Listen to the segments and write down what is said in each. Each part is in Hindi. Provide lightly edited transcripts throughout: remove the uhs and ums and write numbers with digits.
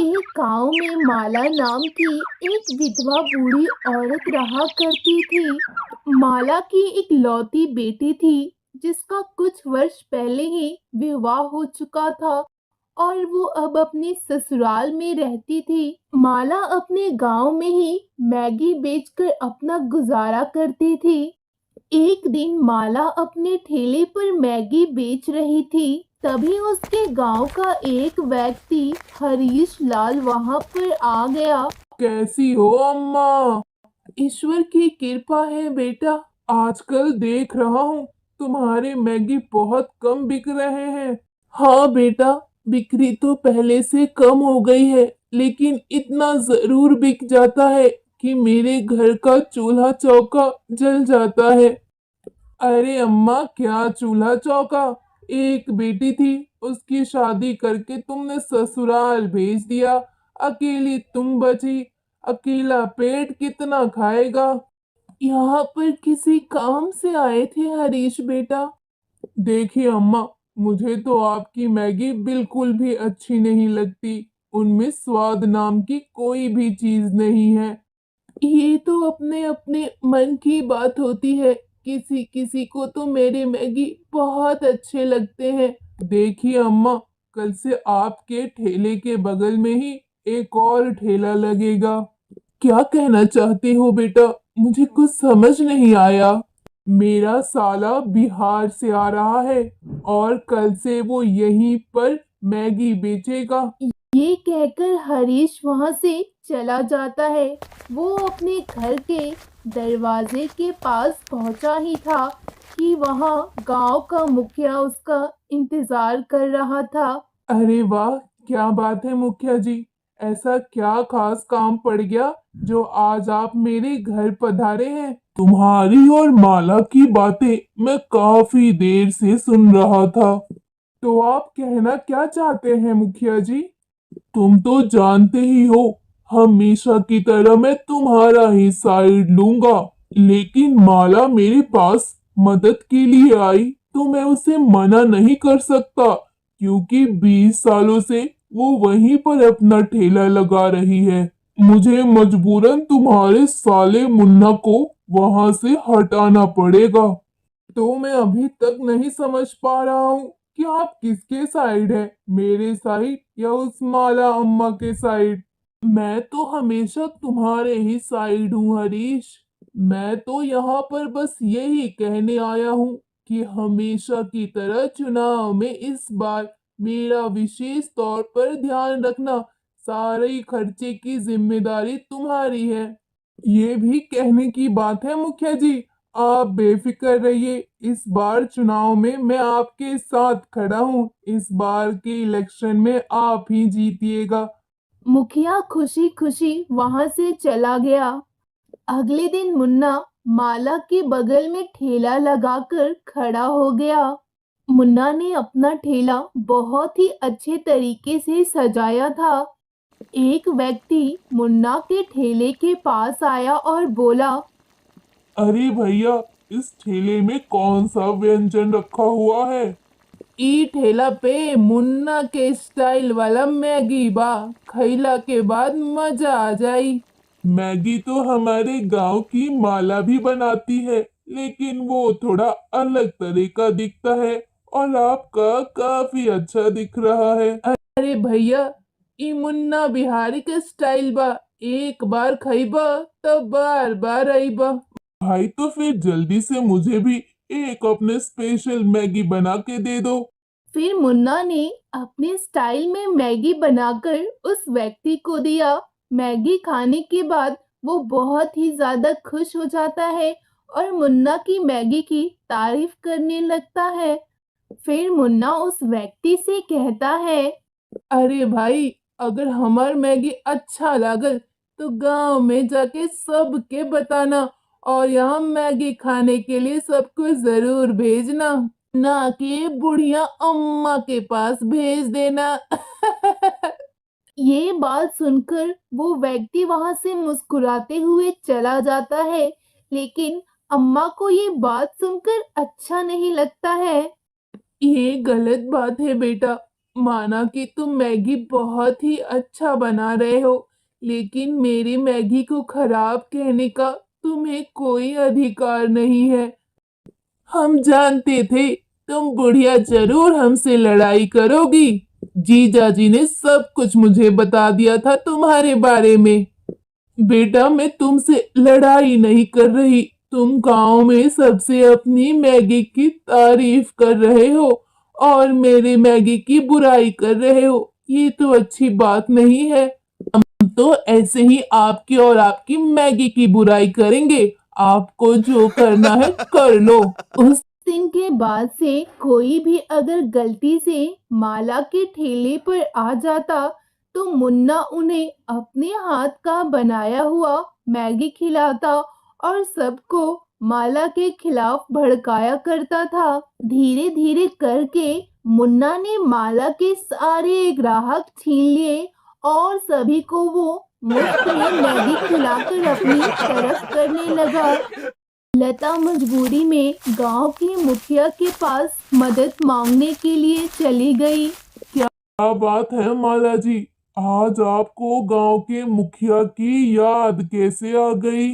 एक गांव में माला नाम की एक विधवा बूढ़ी औरत रहा करती थी। माला की एक लौती बेटी थी जिसका कुछ वर्ष पहले ही विवाह हो चुका था और वो अब अपने ससुराल में रहती थी। माला अपने गांव में ही मैगी बेचकर अपना गुजारा करती थी। एक दिन माला अपने ठेले पर मैगी बेच रही थी। तभी उसके गांव का एक व्यक्ति हरीश लाल वहां पर आ गया। कैसी हो अम्मा? ईश्वर की कृपा है बेटा। आजकल देख रहा हूँ तुम्हारे मैगी बहुत कम बिक रहे हैं। हाँ बेटा, बिक्री तो पहले से कम हो गई है, लेकिन इतना जरूर बिक जाता है कि मेरे घर का चूल्हा चौका जल जाता है। अरे अम्मा, क्या चूल्हा चौका? एक बेटी थी, उसकी शादी करके तुमने ससुराल भेज दिया। अकेली तुम बची। अकेला पेट कितना खाएगा? यहाँ पर किसी काम से आए थे हरीश बेटा। देखिए अम्मा, मुझे तो आपकी मैगी बिल्कुल भी अच्छी नहीं लगती। उनमें स्वाद नाम की कोई भी चीज नहीं है। ये तो अपने अपने मन की बात होती है। किसी किसी को तो मेरे मैगी बहुत अच्छे लगते हैं। देखिए अम्मा, कल से आपके ठेले के बगल में ही एक और ठेला लगेगा। क्या कहना चाहते हो बेटा? मुझे कुछ समझ नहीं आया। मेरा साला बिहार से आ रहा है और कल से वो यहीं पर मैगी बेचेगा। ये कहकर हरीश वहां से चला जाता है। वो अपने घर के दरवाजे के पास पहुंचा ही था कि वहां गांव का मुखिया उसका इंतजार कर रहा था। अरे वाह, क्या बात है मुखिया जी। ऐसा क्या खास काम पड़ गया जो आज आप मेरे घर पधारे हैं? तुम्हारी और माला की बातें मैं काफी देर से सुन रहा था। तो आप कहना क्या चाहते हैं मुखिया जी? तुम तो जानते ही हो, हमेशा की तरह मैं तुम्हारा ही साइड लूंगा। लेकिन माला मेरे पास मदद के लिए आई तो मैं उसे मना नहीं कर सकता, क्योंकि 20 सालों से वो वहीं पर अपना ठेला लगा रही है। मुझे मजबूरन तुम्हारे साले मुन्ना को वहां से हटाना पड़ेगा। तो मैं अभी तक नहीं समझ पा रहा हूँ कि आप किसके साइड है, मेरे साइड या उस माला अम्मा के साइड? मैं तो हमेशा तुम्हारे ही साइड हूँ हरीश। मैं तो यहाँ पर बस यही कहने आया हूँ कि हमेशा की तरह चुनाव में इस बार मेरा विशेष तौर पर ध्यान रखना। सारे खर्चे की जिम्मेदारी तुम्हारी है। ये भी कहने की बात है मुखिया जी। आप बेफिक्र रहिए, इस बार चुनाव में मैं आपके साथ खड़ा हूँ। इस बार के इलेक्शन में आप ही जीतिएगा। मुखिया खुशी खुशी वहां से चला गया। अगले दिन मुन्ना माला के बगल में ठेला लगाकर खड़ा हो गया। मुन्ना ने अपना ठेला बहुत ही अच्छे तरीके से सजाया था। एक व्यक्ति मुन्ना के ठेले के पास आया और बोला, अरे भैया, इस ठेले में कौन सा व्यंजन रखा हुआ है? ई ठेला पे मुन्ना के स्टाइल वाला मैगी बा। खइला के बाद मजा आ जाई। मैगी तो हमारे गांव की माला भी बनाती है, लेकिन वो थोड़ा अलग तरह का दिखता है और आपका काफी अच्छा दिख रहा है। अरे भैया, ई मुन्ना बिहारी के स्टाइल बा। एक बार खइबा तो बार बार आईबा। भाई तो फिर जल्दी से मुझे भी एक अपने स्पेशल मैगी बना के दे दो। फिर मुन्ना ने अपने स्टाइल में मैगी बनाकर उस व्यक्ति को दिया। मैगी खाने के बाद वो बहुत ही ज्यादा खुश हो जाता है और मुन्ना की मैगी की तारीफ करने लगता है। फिर मुन्ना उस व्यक्ति से कहता है, अरे भाई, अगर हमार मैगी अच्छा लागल तो गांव में जाके सबके बताना और यहाँ मैगी खाने के लिए सबको जरूर भेजना, ना कि बुढ़िया अम्मा के पास भेज देना। ये बात सुनकर वो व्यक्ति वहां से मुस्कुराते हुए चला जाता है। लेकिन अम्मा को ये बात सुनकर अच्छा नहीं लगता है। ये गलत बात है बेटा। माना कि तुम मैगी बहुत ही अच्छा बना रहे हो, लेकिन मेरी मैगी को खराब कहने का तुम्हें कोई अधिकार नहीं है। हम जानते थे तुम बुढ़िया जरूर हमसे लड़ाई करोगी। जीजा जी ने सब कुछ मुझे बता दिया था तुम्हारे बारे में। बेटा, मैं तुमसे लड़ाई नहीं कर रही। तुम गांव में सबसे अपनी मैगी की तारीफ कर रहे हो और मेरे मैगी की बुराई कर रहे हो। ये तो अच्छी बात नहीं है। हम तो ऐसे ही आपकी और आपकी मैगी की बुराई करेंगे। आपको जो करना है कर लो। उस दिन के बाद से कोई भी अगर गलती से माला के ठेले पर आ जाता तो मुन्ना उन्हें अपने हाथ का बनाया हुआ मैगी खिलाता और सबको माला के खिलाफ भड़काया करता था। धीरे धीरे करके मुन्ना ने माला के सारे ग्राहक छीन लिए और सभी को वो मुफ्त में मैगी खिलाकर अपनी तरफ करने लगा। लता मजबूरी में गांव की मुखिया के पास मदद मांगने के लिए चली गई। क्या बात है माला जी, आज आपको गांव के मुखिया की याद कैसे आ गई?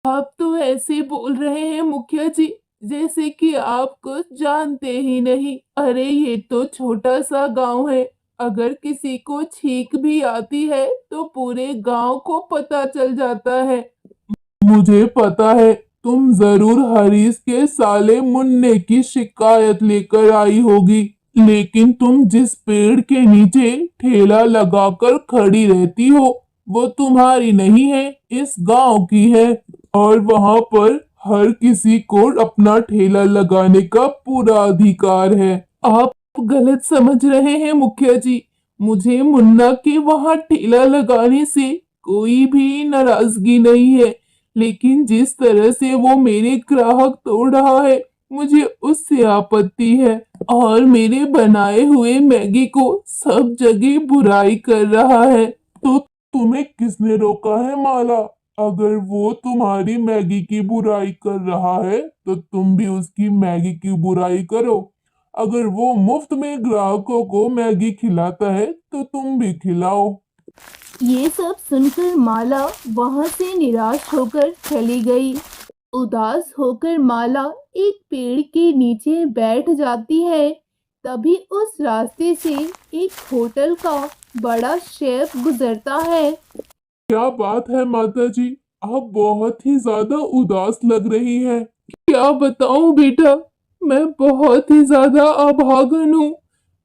आप तो ऐसे बोल रहे हैं मुखिया जी, जैसे कि आप कुछ जानते ही नहीं। अरे ये तो छोटा सा गांव है। अगर किसी को छींक भी आती है तो पूरे गांव को पता चल जाता है। मुझे पता है, तुम जरूर हरीश के साले मुन्ने की शिकायत लेकर आई होगी। लेकिन तुम जिस पेड़ के नीचे ठेला लगाकर खड़ी रहती हो, वो तुम्हारी नहीं है, इस गांव की है। और वहां पर हर किसी को अपना ठेला लगाने का पूरा अधिकार है। आप गलत समझ रहे हैं मुखिया जी। मुझे मुन्ना के वहां ठेला लगाने से कोई भी नाराजगी नहीं है, लेकिन जिस तरह से वो मेरे ग्राहक तोड़ रहा है, मुझे उससे आपत्ति है। और मेरे बनाए हुए मैगी को सब जगह बुराई कर रहा है। तो तुम्हें किसने रोका है माला? अगर वो तुम्हारी मैगी की बुराई कर रहा है तो तुम भी उसकी मैगी की बुराई करो। अगर वो मुफ्त में ग्राहकों को मैगी खिलाता है तो तुम भी खिलाओ। ये सब सुनकर माला वहां से निराश होकर चली गई। उदास होकर माला एक पेड़ के नीचे बैठ जाती है। तभी उस रास्ते से एक होटल का बड़ा शेफ गुजरता है। क्या बात है माता जी, आप बहुत ही ज्यादा उदास लग रही हैं। क्या बताऊं बेटा, मैं बहुत ही ज्यादा अभागन हूँ।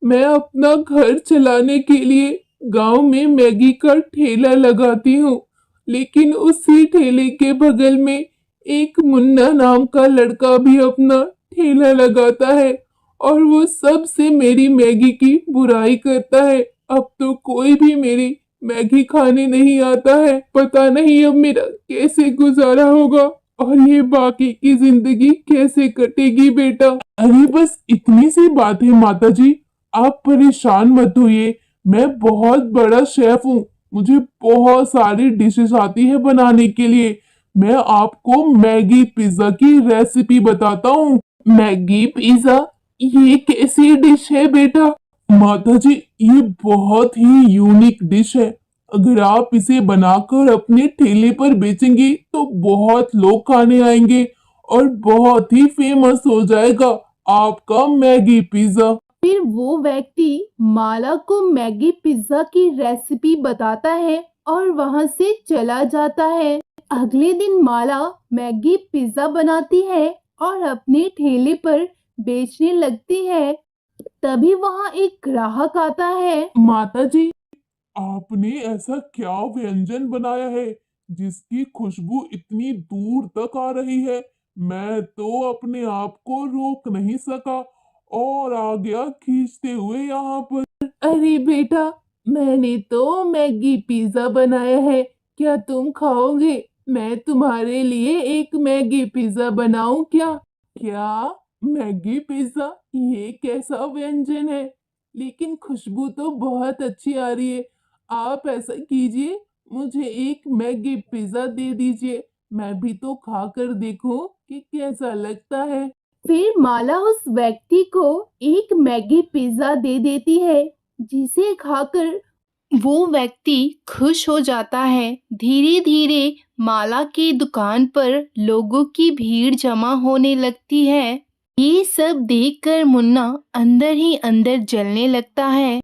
मैं अपना घर चलाने के लिए गांव में मैगी का ठेला लगाती हूँ, लेकिन उसी ठेले के बगल में एक मुन्ना नाम का लड़का भी अपना ठेला लगाता है और वो सबसे मेरी मैगी की बुराई करता है। अब तो कोई भी मेरी मैगी खाने नहीं आता है। पता नहीं अब मेरा कैसे गुजारा होगा और ये बाकी की जिंदगी कैसे कटेगी बेटा। अरे बस इतनी सी बात है माता जी, आप परेशान मत होइए। मैं बहुत बड़ा शेफ हूँ, मुझे बहुत सारी डिशेस आती है बनाने के लिए। मैं आपको मैगी पिज्जा की रेसिपी बताता हूँ। मैगी पिज्जा, ये कैसी डिश है बेटा? माता जी, ये बहुत ही यूनिक डिश है। अगर आप इसे बनाकर अपने ठेले पर बेचेंगी तो बहुत लोग खाने आएंगे और बहुत ही फेमस हो जाएगा आपका मैगी पिज्जा। फिर वो व्यक्ति माला को मैगी पिज्जा की रेसिपी बताता है और वहां से चला जाता है। अगले दिन माला मैगी पिज्जा बनाती है और अपने ठेले पर बेचने लगती है। तभी वहां एक ग्राहक आता है। माता जी, आपने ऐसा क्या व्यंजन बनाया है जिसकी खुशबू इतनी दूर तक आ रही है? मैं तो अपने आप को रोक नहीं सका और आ गया खींचते हुए यहाँ पर। अरे बेटा, मैंने तो मैगी पिज्जा बनाया है, क्या तुम खाओगे? मैं तुम्हारे लिए एक मैगी पिज्जा बनाऊं क्या? क्या? Maggi pizza? ये कैसा व्यंजन है? लेकिन खुशबू तो बहुत अच्छी आ रही है। आप ऐसा कीजिए, मुझे एक मैगी पिज्जा दे दीजिए। मैं भी तो खाकर देखूं कि कैसा लगता है। फिर माला उस व्यक्ति को एक मैगी पिज्जा दे देती है जिसे खाकर वो व्यक्ति खुश हो जाता है। धीरे धीरे माला की दुकान पर लोगों की भीड़ जमा होने लगती है। ये सब देखकर मुन्ना अंदर ही अंदर जलने लगता है।